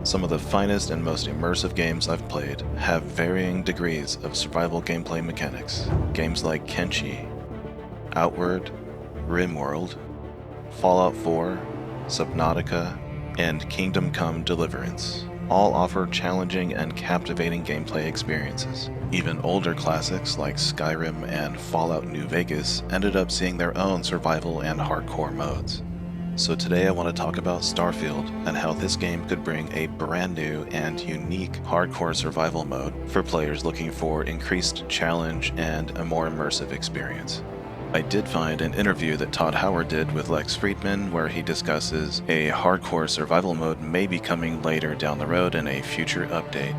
Some of the finest and most immersive games I've played have varying degrees of survival gameplay mechanics. Games like Kenshi, Outward, RimWorld, Fallout 4, Subnautica, and Kingdom Come: Deliverance all offer challenging and captivating gameplay experiences. Even older classics like Skyrim and Fallout New Vegas ended up seeing their own survival and hardcore modes. So today I want to talk about Starfield and how this game could bring a brand new and unique hardcore survival mode for players looking for increased challenge and a more immersive experience. I did find an interview that Todd did with Fridman where he discusses a hardcore survival mode may be coming later down the road in a future update.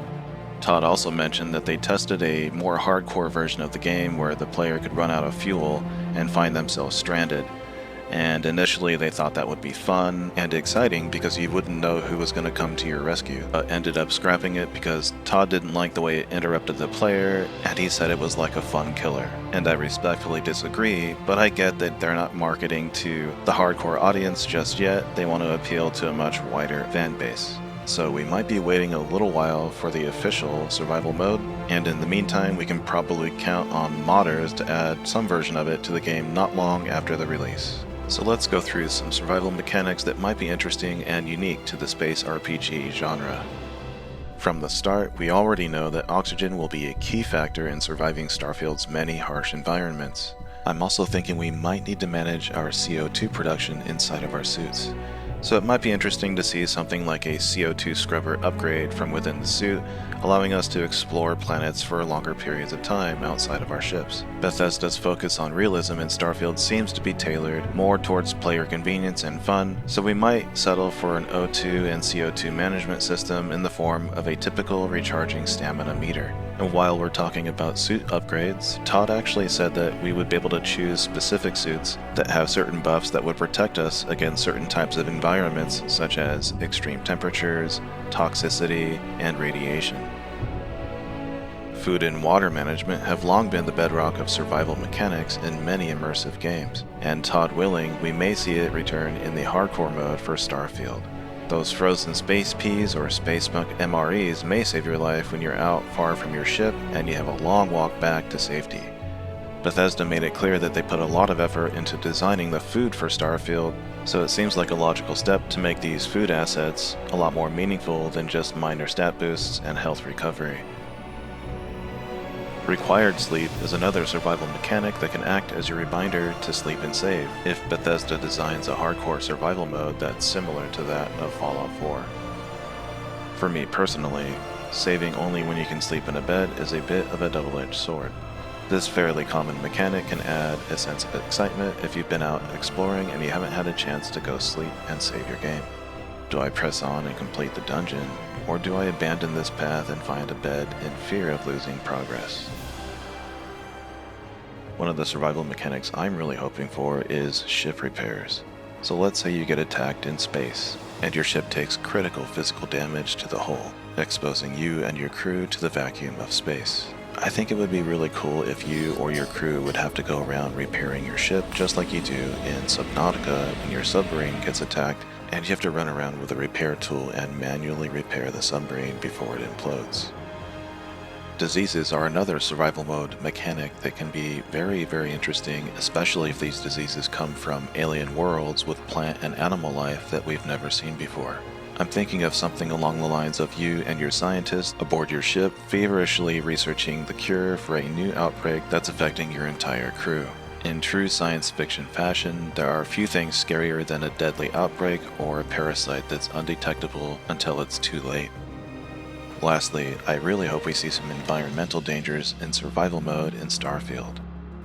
Todd also mentioned that they tested a more hardcore version of the game where the player could run out of fuel and find themselves stranded. And initially they thought that would be fun and exciting because you wouldn't know who was going to come to your rescue, but ended up scrapping it because Todd didn't like the way it interrupted the player, and he said it was like a fun killer. And I respectfully disagree, but I get that they're not marketing to the hardcore audience just yet. They want to appeal to a much wider fan base. So we might be waiting a little while for the official survival mode, and in the meantime we can probably count on modders to add some version of it to the game not long after the release. So let's go through some survival mechanics that might be interesting and unique to the space RPG genre. From the start, we already know that oxygen will be a key factor in surviving Starfield's many harsh environments. I'm also thinking we might need to manage our CO2 production inside of our suits. So it might be interesting to see something like a CO2 scrubber upgrade from within the suit, allowing us to explore planets for longer periods of time outside of our ships. Bethesda's focus on realism in Starfield seems to be tailored more towards player convenience and fun, so we might settle for an O2 and CO2 management system in the form of a typical recharging stamina meter. And while we're talking about suit upgrades, Todd actually said that we would be able to choose specific suits that have certain buffs that would protect us against certain types of environments such as extreme temperatures, toxicity, and radiation. Food and water management have long been the bedrock of survival mechanics in many immersive games, and Todd willing, we may see it return in the hardcore mode for Starfield. Those frozen space peas or space bunk MREs may save your life when you're out far from your ship and you have a long walk back to safety. Bethesda made it clear that they put a lot of effort into designing the food for Starfield, so it seems like a logical step to make these food assets a lot more meaningful than just minor stat boosts and health recovery. Required sleep is another survival mechanic that can act as your reminder to sleep and save, if Bethesda designs a hardcore survival mode that's similar to that of Fallout 4. For me personally, saving only when you can sleep in a bed is a bit of a double-edged sword. This fairly common mechanic can add a sense of excitement if you've been out exploring and you haven't had a chance to go sleep and save your game. Do I press on and complete the dungeon, or do I abandon this path and find a bed in fear of losing progress? One of the survival mechanics I'm really hoping for is ship repairs. So let's say you get attacked in space, and your ship takes critical physical damage to the hull, exposing you and your crew to the vacuum of space. I think it would be really cool if you or your crew would have to go around repairing your ship just like you do in Subnautica when your submarine gets attacked and you have to run around with a repair tool and manually repair the submarine before it implodes. Diseases are another survival mode mechanic that can be very, very interesting, especially if these diseases come from alien worlds with plant and animal life that we've never seen before. I'm thinking of something along the lines of you and your scientists aboard your ship feverishly researching the cure for a new outbreak that's affecting your entire crew. In true science fiction fashion, there are few things scarier than a deadly outbreak or a parasite that's undetectable until it's too late. Lastly, I really hope we see some environmental dangers in survival mode in Starfield.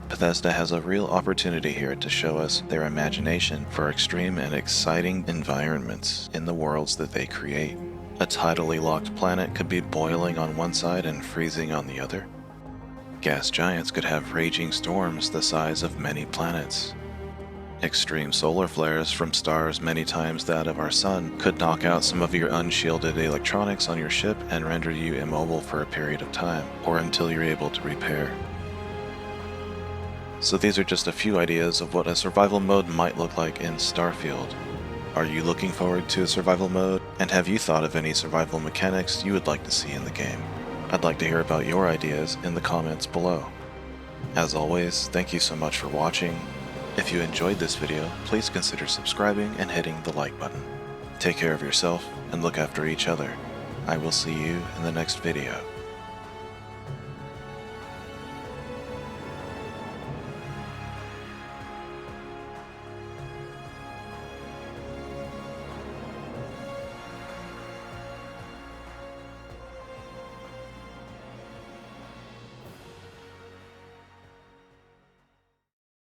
Bethesda has a real opportunity here to show us their imagination for extreme and exciting environments in the worlds that they create. A tidally locked planet could be boiling on one side and freezing on the other. Gas giants could have raging storms the size of many planets. Extreme solar flares from stars many times that of our sun could knock out some of your unshielded electronics on your ship and render you immobile for a period of time, or until you're able to repair. So these are just a few ideas of what a survival mode might look like in Starfield. Are you looking forward to a survival mode? And have you thought of any survival mechanics you would like to see in the game? I'd like to hear about your ideas in the comments below. As always, thank you so much for watching. If you enjoyed this video, please consider subscribing and hitting the like button. Take care of yourself and look after each other. I will see you in the next video.